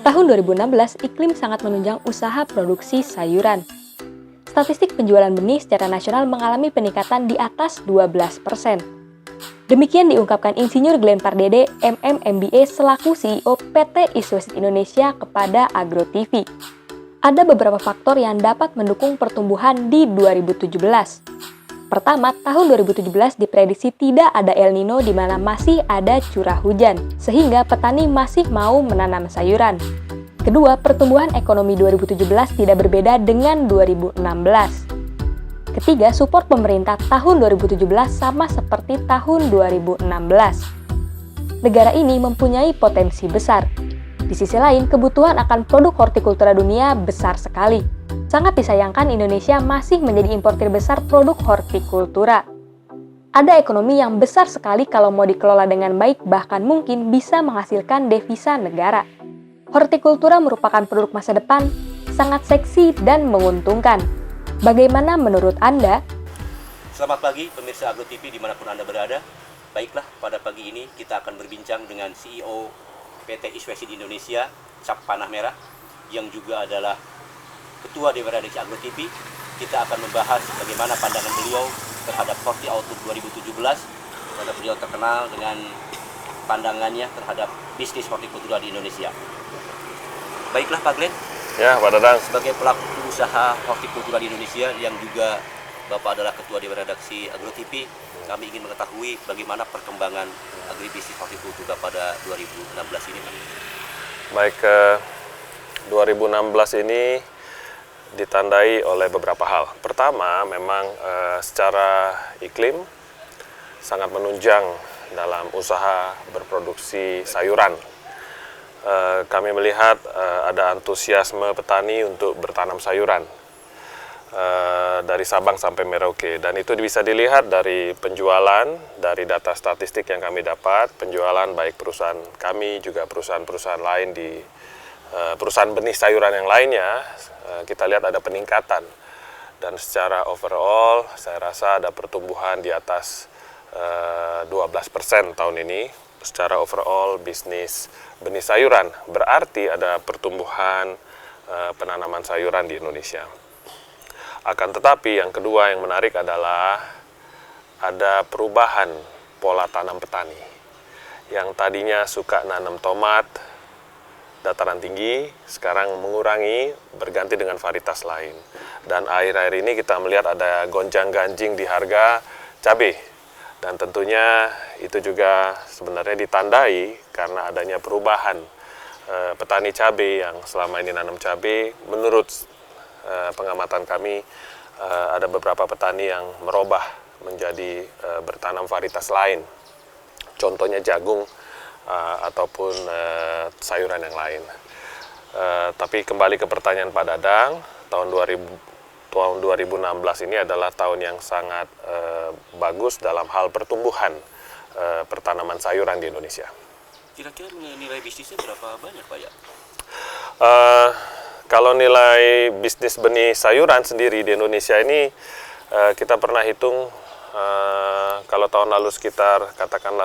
Tahun 2016, iklim sangat menunjang usaha produksi sayuran. Statistik penjualan benih secara nasional mengalami peningkatan di atas 12%. Demikian diungkapkan Insinyur Glenn Pardede, MMBA selaku CEO PT East West Indonesia kepada Agro TV. Ada beberapa faktor yang dapat mendukung pertumbuhan di 2017. Pertama, tahun 2017 diprediksi tidak ada El Nino di mana masih ada curah hujan, sehingga petani masih mau menanam sayuran. Kedua, pertumbuhan ekonomi 2017 tidak berbeda dengan 2016. Ketiga, support pemerintah tahun 2017 sama seperti tahun 2016. Negara ini mempunyai potensi besar. Di sisi lain, kebutuhan akan produk hortikultura dunia besar sekali. Sangat disayangkan Indonesia masih menjadi importir besar produk hortikultura. Ada ekonomi yang besar sekali kalau mau dikelola dengan baik, bahkan mungkin bisa menghasilkan devisa negara. Hortikultura merupakan produk masa depan, sangat seksi dan menguntungkan. Bagaimana menurut Anda? Selamat pagi pemirsa Agro TV dimanapun Anda berada. Baiklah, pada pagi ini kita akan berbincang dengan CEO PT East West Indonesia, Cap Panah Merah, yang juga adalah Ketua Dewan Redaksi Agro TV. Kita akan membahas bagaimana pandangan beliau terhadap Horti Outlook 2017, karena beliau terkenal dengan pandangannya terhadap bisnis hortikultura di Indonesia. Baiklah Pak Glenn. Ya, Pak Dadang. Sebagai pelaku usaha hortikultura di Indonesia yang juga Bapak adalah Ketua Dewan Redaksi Agro TV, kami ingin mengetahui bagaimana perkembangan agribisnis hortikultura pada 2016 ini, Pak. Baik, 2016 ini ditandai oleh beberapa hal. Pertama, memang secara iklim sangat menunjang dalam usaha berproduksi sayuran. Kami melihat ada antusiasme petani untuk bertanam sayuran dari Sabang sampai Merauke, dan itu bisa dilihat dari penjualan, dari data statistik yang kami dapat, penjualan baik perusahaan kami juga perusahaan-perusahaan lain di perusahaan benih sayuran yang lainnya, kita lihat ada peningkatan, dan secara overall saya rasa ada pertumbuhan di atas 12% tahun ini secara overall bisnis benih sayuran. Berarti ada pertumbuhan penanaman sayuran di Indonesia. Akan tetapi yang kedua yang menarik adalah ada perubahan pola tanam petani. Yang tadinya suka nanam tomat dataran tinggi, sekarang mengurangi, berganti dengan varietas lain. Dan akhir-akhir ini kita melihat ada gonjang-ganjing di harga cabai. Dan tentunya itu juga sebenarnya ditandai karena adanya perubahan petani cabai yang selama ini nanam cabai. Menurut pengamatan kami, ada beberapa petani yang merubah menjadi bertanam varietas lain. Contohnya jagung ataupun sayuran yang lain. Tapi kembali ke pertanyaan Pak Dadang, tahun 2016 ini adalah tahun yang sangat bagus dalam hal pertumbuhan pertanaman sayuran di Indonesia. Kira-kira nilai bisnisnya berapa banyak, Pak ya? Kalau nilai bisnis benih sayuran sendiri di Indonesia ini kita pernah hitung kalau tahun lalu sekitar katakanlah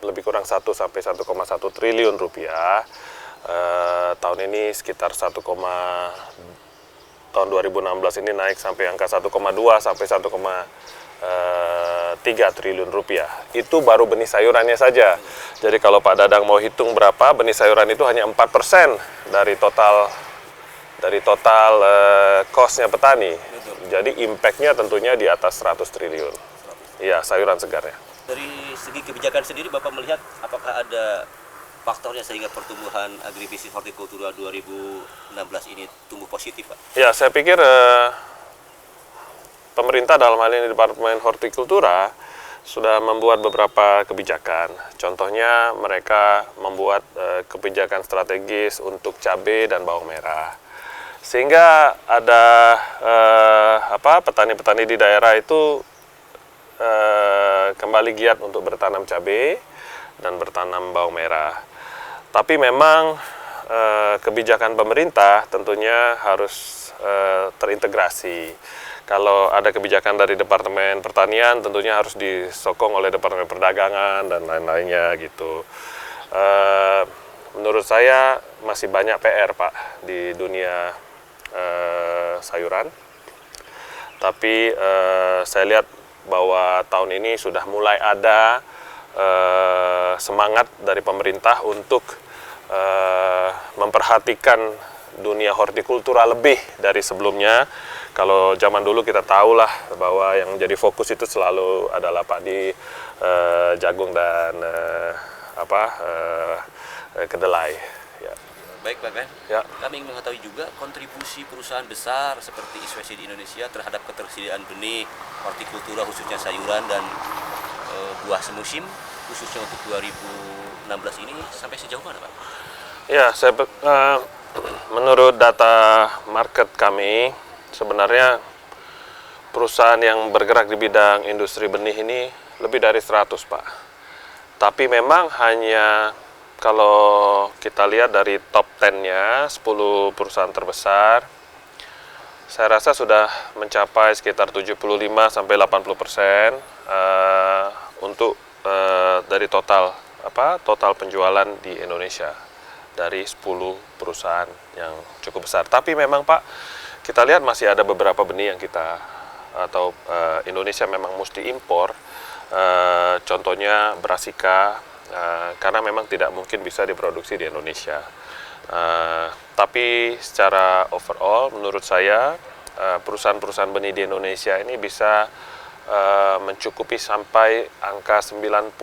lebih kurang 1 sampai 1,1 triliun rupiah. Tahun ini sekitar tahun 2016 ini naik sampai angka 1,2 sampai 1,3 triliun rupiah. Itu baru benih sayurannya saja. Jadi kalau Pak Dadang mau hitung berapa, benih sayuran itu hanya 4% dari total cost-nya petani. Jadi impact-nya tentunya di atas 100 triliun. Iya, sayuran segarnya. Dari segi kebijakan sendiri, Bapak melihat apakah ada faktornya sehingga pertumbuhan agribisnis hortikultura 2016 ini tumbuh positif, Pak? Ya, saya pikir pemerintah dalam hal ini Departemen Hortikultura sudah membuat beberapa kebijakan. Contohnya mereka membuat kebijakan strategis untuk cabai dan bawang merah. Sehingga ada petani-petani di daerah itu kembali giat untuk bertanam cabai dan bertanam bawang merah. Tapi memang kebijakan pemerintah tentunya harus terintegrasi. Kalau ada kebijakan dari Departemen Pertanian tentunya harus disokong oleh Departemen Perdagangan dan lain-lainnya gitu. Menurut saya masih banyak PR Pak di dunia sayuran. Tapi saya lihat bahwa tahun ini sudah mulai ada semangat dari pemerintah untuk memperhatikan dunia hortikultura lebih dari sebelumnya. Kalau zaman dulu kita tahulah bahwa yang jadi fokus itu selalu adalah padi, jagung dan kedelai. Ya. Baik Pak Ben, Ya. kami ingin mengetahui juga kontribusi perusahaan besar seperti ISWASI di Indonesia terhadap ketersediaan benih hortikultura khususnya sayuran dan buah semusim khususnya untuk 2016 ini sampai sejauh mana Pak? Ya, menurut data market kami, sebenarnya perusahaan yang bergerak di bidang industri benih ini lebih dari 100 Pak. Tapi memang hanya kalau kita lihat dari top 10-nya, 10 perusahaan terbesar, saya rasa sudah mencapai sekitar 75-80% untuk dari total penjualan di Indonesia dari 10 perusahaan yang cukup besar. Tapi memang Pak, kita lihat masih ada beberapa benih yang Indonesia memang mesti impor. Contohnya Brassica, karena memang tidak mungkin bisa diproduksi di Indonesia. Tapi secara overall menurut saya perusahaan-perusahaan benih di Indonesia ini bisa mencukupi sampai angka 90%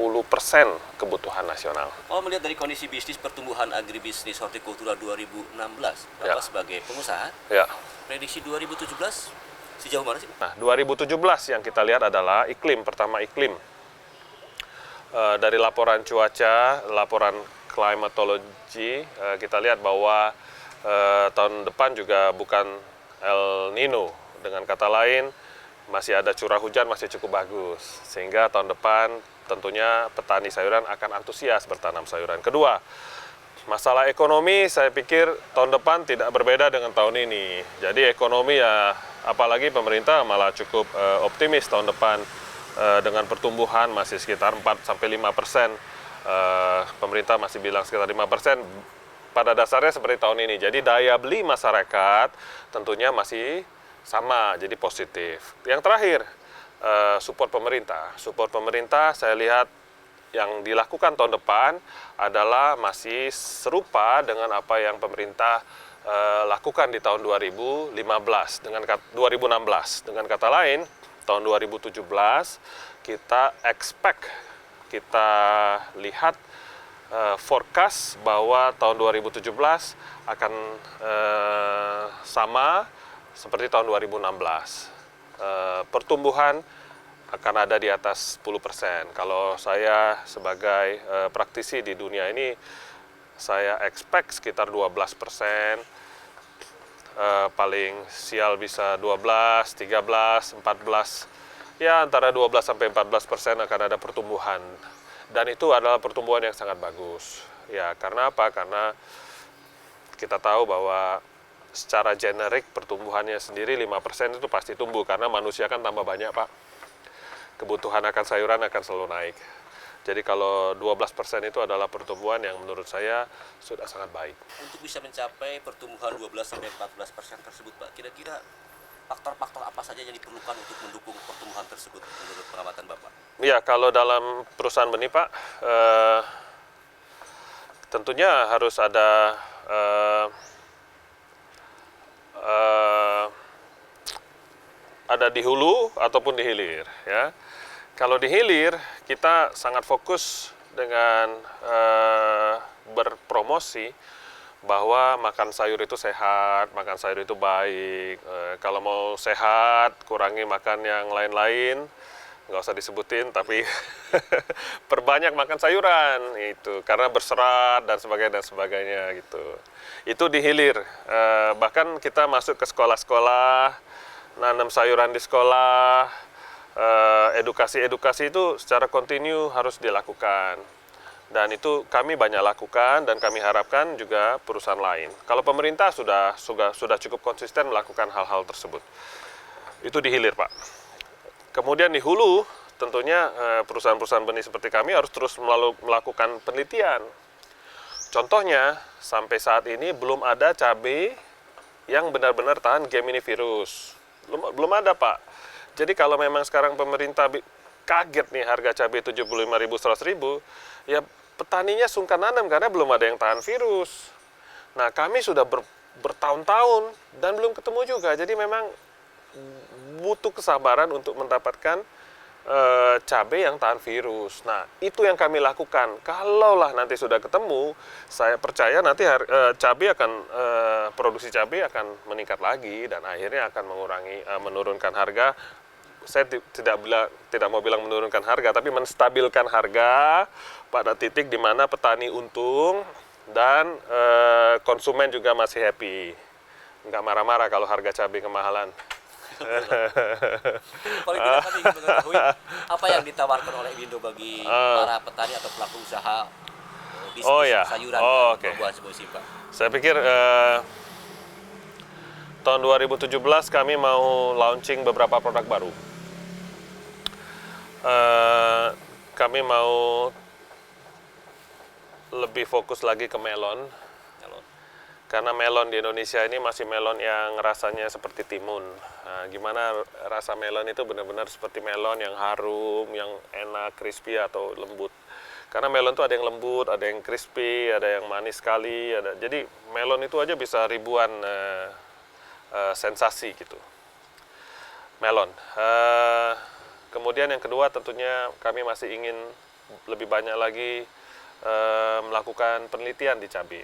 kebutuhan nasional. Oh, melihat dari kondisi bisnis pertumbuhan agribisnis hortikultura 2016, Bapak Ya. sebagai pengusaha, Ya. prediksi 2017 sejauh mana sih? Nah, 2017 yang kita lihat adalah iklim. Pertama iklim. Dari laporan cuaca, laporan climatology, kita lihat bahwa tahun depan juga bukan El Nino. Dengan kata lain, masih ada curah hujan masih cukup bagus. Sehingga tahun depan tentunya petani sayuran akan antusias bertanam sayuran. Kedua, masalah ekonomi saya pikir tahun depan tidak berbeda dengan tahun ini. Jadi ekonomi ya, apalagi pemerintah malah cukup optimis tahun depan. Dengan pertumbuhan masih sekitar 4-5%, pemerintah masih bilang sekitar 5%, pada dasarnya seperti tahun ini. Jadi daya beli masyarakat tentunya masih sama, jadi positif. Yang terakhir, support pemerintah. Support pemerintah saya lihat yang dilakukan tahun depan adalah masih serupa dengan apa yang pemerintah lakukan di tahun 2016, 2016. Dengan kata lain, tahun 2017 kita lihat forecast bahwa tahun 2017 akan sama seperti tahun 2016. Pertumbuhan akan ada di atas 10%. Kalau saya sebagai praktisi di dunia ini, saya expect sekitar 12%. Paling sial bisa 12, 13, 14, ya antara 12 sampai 14% akan ada pertumbuhan. Dan itu adalah pertumbuhan yang sangat bagus. Ya, karena apa? Karena kita tahu bahwa secara generik pertumbuhannya sendiri 5% itu pasti tumbuh karena manusia kan tambah banyak, Pak. Kebutuhan akan sayuran akan selalu naik. Jadi kalau 12% itu adalah pertumbuhan yang menurut saya sudah sangat baik. Untuk bisa mencapai pertumbuhan 12-14% tersebut, Pak, kira-kira faktor-faktor apa saja yang diperlukan untuk mendukung pertumbuhan tersebut menurut pengamatan Bapak? Ya, kalau dalam perusahaan benih, Pak, tentunya harus ada di hulu ataupun di hilir, ya. Kalau di hilir, kita sangat fokus dengan berpromosi bahwa makan sayur itu sehat, makan sayur itu baik. Kalau mau sehat, kurangi makan yang lain-lain, nggak usah disebutin, tapi perbanyak makan sayuran itu karena berserat dan sebagainya gitu. Itu di hilir. Bahkan kita masuk ke sekolah-sekolah, nanam sayuran di sekolah. Edukasi itu secara kontinu harus dilakukan. Dan itu kami banyak lakukan dan kami harapkan juga perusahaan lain. Kalau pemerintah sudah cukup konsisten melakukan hal-hal tersebut. Itu di hilir, Pak. Kemudian di hulu, tentunya perusahaan-perusahaan benih seperti kami harus terus melakukan penelitian. Contohnya, sampai saat ini belum ada cabai yang benar-benar tahan Gemini virus. Belum ada, Pak. Jadi kalau memang sekarang pemerintah kaget nih harga cabai 75.000, 100.000, ya petaninya sungkan nanam karena belum ada yang tahan virus. Nah, kami sudah bertahun-tahun dan belum ketemu juga. Jadi memang butuh kesabaran untuk mendapatkan cabai yang tahan virus. Nah, itu yang kami lakukan. Kalaulah nanti sudah ketemu, saya percaya nanti cabai akan produksi cabai akan meningkat lagi dan akhirnya akan menurunkan harga. Saya tidak mau bilang menurunkan harga, tapi menstabilkan harga pada titik di mana petani untung dan konsumen juga masih happy. Nggak marah-marah kalau harga cabai kemahalan. Paling tidak kami ingin mengetahui apa yang ditawarkan oleh Indo bagi para petani atau pelaku usaha bisnis sayuran dan buah musim, Pak. Saya pikir tahun 2017 kami mau launching beberapa produk baru. Kami mau lebih fokus lagi ke melon. Karena melon di Indonesia ini masih melon yang rasanya seperti timun. Nah, gimana rasa melon itu benar-benar seperti melon yang harum, yang enak, crispy atau lembut. Karena melon itu ada yang lembut, ada yang crispy, ada yang manis sekali. Jadi melon itu aja bisa ribuan sensasi gitu. Melon. Kemudian yang kedua tentunya kami masih ingin lebih banyak lagi melakukan penelitian di cabai.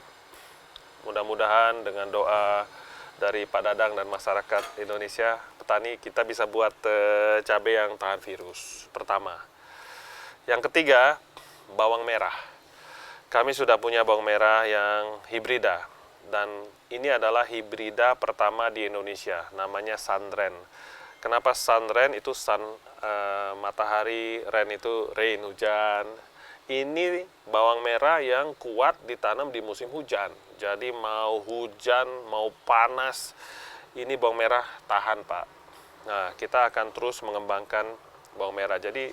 Mudah-mudahan dengan doa dari Pak Dadang dan masyarakat Indonesia, petani, kita bisa buat cabai yang tahan virus. Pertama. Yang ketiga, bawang merah. Kami sudah punya bawang merah yang hibrida. Dan ini adalah hibrida pertama di Indonesia, namanya Sunren. Kenapa Sunren? Itu matahari, Ren itu rain, hujan. Ini bawang merah yang kuat ditanam di musim hujan. Jadi mau hujan, mau panas, ini bawang merah tahan, Pak. Nah, kita akan terus mengembangkan bawang merah. Jadi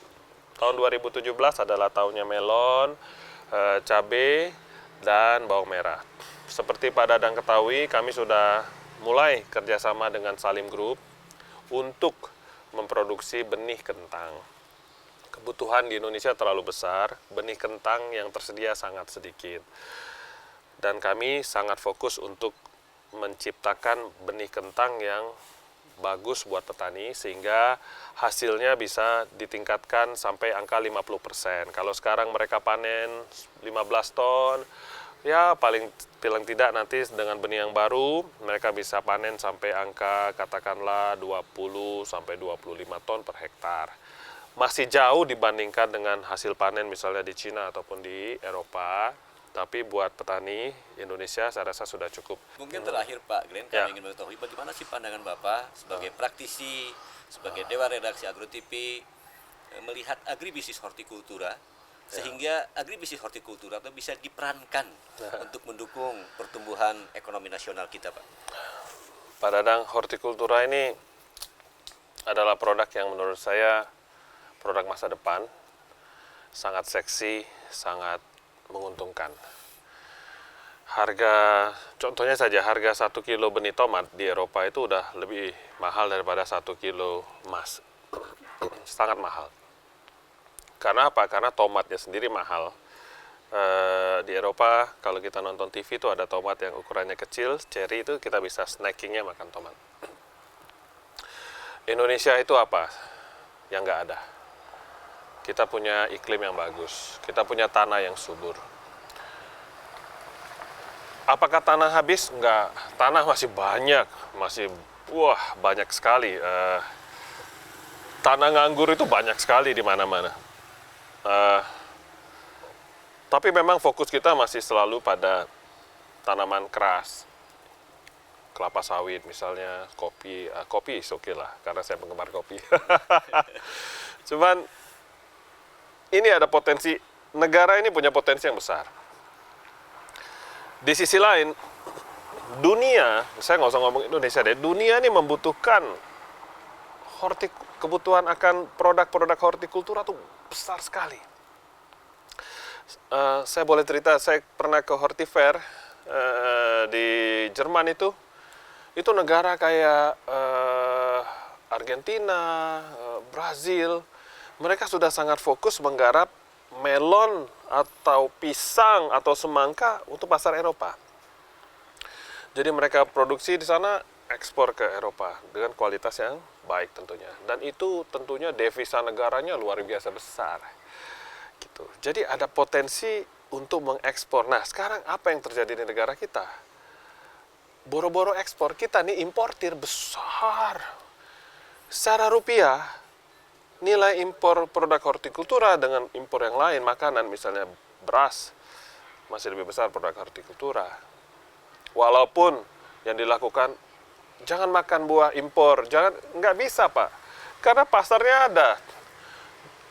tahun 2017 adalah tahunnya melon, cabai, dan bawang merah. Seperti Pak Dadang ketahui, kami sudah mulai kerjasama dengan Salim Group untuk memproduksi benih kentang. Kebutuhan di Indonesia terlalu besar, benih kentang yang tersedia sangat sedikit. Dan kami sangat fokus untuk menciptakan benih kentang yang bagus buat petani, sehingga hasilnya bisa ditingkatkan sampai angka 50%. Kalau sekarang mereka panen 15 ton, ya paling tidak nanti dengan benih yang baru, mereka bisa panen sampai angka katakanlah 20 sampai 25 ton per hektar. Masih jauh dibandingkan dengan hasil panen misalnya di Cina ataupun di Eropa, tapi buat petani Indonesia saya rasa sudah cukup. Mungkin terakhir Pak Glenn, kami ingin mengetahui bagaimana sih pandangan Bapak sebagai praktisi, sebagai Dewan Redaksi Agro TV, melihat agribisnis hortikultura, sehingga agribisnis hortikultura itu bisa diperankan untuk mendukung pertumbuhan ekonomi nasional kita, Pak. Pak Dadang, hortikultura ini adalah produk yang menurut saya produk masa depan, sangat seksi, sangat menguntungkan. Contohnya saja harga 1 kilo benih tomat di Eropa itu udah lebih mahal daripada 1 kilo emas. Sangat mahal. Karena apa? Karena tomatnya sendiri mahal. Di Eropa, kalau kita nonton TV itu ada tomat yang ukurannya kecil, cherry itu kita bisa snackingnya makan tomat. Indonesia itu apa? Yang nggak ada. Kita punya iklim yang bagus, kita punya tanah yang subur. Apakah tanah habis? Enggak, tanah masih banyak, banyak sekali. Tanah nganggur itu banyak sekali di mana-mana. Tapi memang fokus kita masih selalu pada tanaman keras. Kelapa sawit misalnya, kopi is oke lah, karena saya penggemar kopi. Cuman, ini ada potensi, negara ini punya potensi yang besar. Di sisi lain, dunia, saya nggak usah ngomong Indonesia deh, dunia ini membutuhkan kebutuhan akan produk-produk hortikultura tuh besar sekali. Saya boleh cerita, saya pernah ke Horti Fair di Jerman itu negara kayak Argentina, Brazil, mereka sudah sangat fokus menggarap melon atau pisang atau semangka untuk pasar Eropa. Jadi mereka produksi di sana, ekspor ke Eropa dengan kualitas yang baik tentunya. Dan itu tentunya devisa negaranya luar biasa besar. Gitu. Jadi ada potensi untuk mengekspor. Nah, sekarang apa yang terjadi di negara kita? Boro-boro ekspor, kita nih importir besar. Secara rupiah, nilai impor produk hortikultura dengan impor yang lain, makanan misalnya beras, masih lebih besar produk hortikultura. Walaupun yang dilakukan, jangan makan buah impor, nggak bisa Pak. Karena pasarnya ada.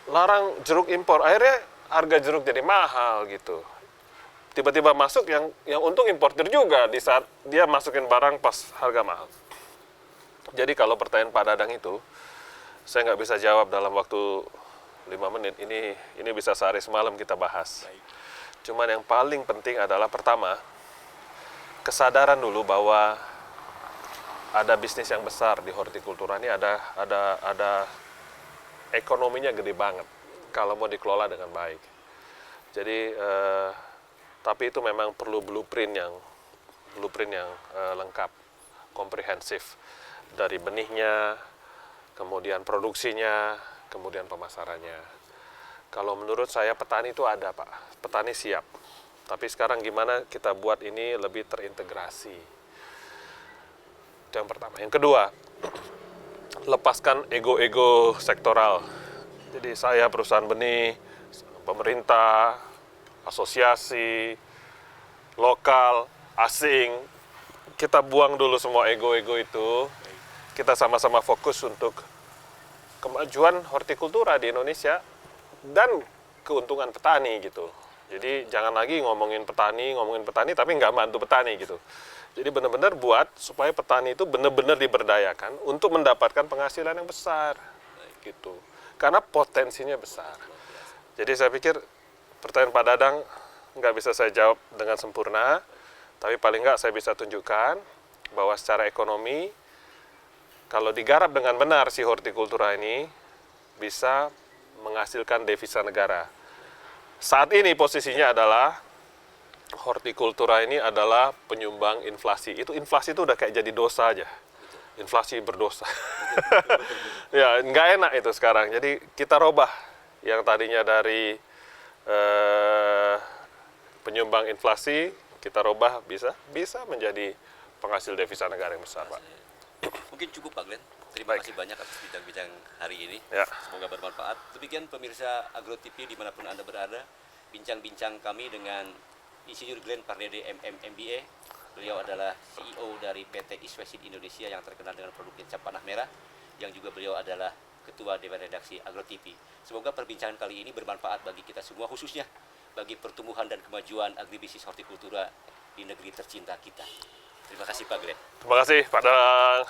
Larang jeruk impor, akhirnya harga jeruk jadi mahal gitu. Tiba-tiba masuk yang untung importer juga di saat dia masukin barang pas harga mahal. Jadi kalau pertanyaan Pak Dadang itu, saya nggak bisa jawab dalam waktu 5 menit. Ini bisa sehari semalam kita bahas. Cuman yang paling penting adalah pertama, kesadaran dulu bahwa ada bisnis yang besar di hortikultura ini, ada ekonominya gede banget kalau mau dikelola dengan baik. Jadi tapi itu memang perlu blueprint yang lengkap, komprehensif, dari benihnya, kemudian produksinya, kemudian pemasarannya. Kalau menurut saya petani itu ada Pak, petani siap. Tapi sekarang gimana kita buat ini lebih terintegrasi. Itu yang pertama. Yang kedua, lepaskan ego-ego sektoral. Jadi saya perusahaan benih, pemerintah, asosiasi, lokal, asing, kita buang dulu semua ego-ego itu. Kita sama-sama fokus untuk kemajuan hortikultura di Indonesia dan keuntungan petani gitu. Jadi jangan lagi ngomongin petani tapi nggak bantu petani gitu. Jadi benar-benar buat supaya petani itu benar-benar diberdayakan untuk mendapatkan penghasilan yang besar gitu. Karena potensinya besar. Jadi saya pikir pertanyaan Pak Dadang nggak bisa saya jawab dengan sempurna, tapi paling nggak saya bisa tunjukkan bahwa secara ekonomi kalau digarap dengan benar si hortikultura ini bisa menghasilkan devisa negara. Saat ini posisinya adalah hortikultura ini adalah penyumbang inflasi. Inflasi itu udah kayak jadi dosa aja. Inflasi berdosa. Ya, nggak enak itu sekarang. Jadi kita robah yang tadinya dari penyumbang inflasi, kita robah bisa menjadi penghasil devisa negara yang besar, Pak. Mungkin cukup Pak Glenn. Terima Baik. kasih banyak atas bincang-bincang hari ini. Ya. Semoga bermanfaat. Demikian pemirsa Agro TV dimanapun Anda berada. Bincang-bincang kami dengan Insinyur Glenn Pardede MM MBA. Beliau adalah CEO dari PT East West Seed Indonesia yang terkenal dengan produk cap panah merah, yang juga beliau adalah Ketua Dewan Redaksi Agro TV. Semoga perbincangan kali ini bermanfaat bagi kita semua, khususnya bagi pertumbuhan dan kemajuan agribisnis hortikultura di negeri tercinta kita. Terima kasih Pak Glenn. Terima kasih Pak Dadang.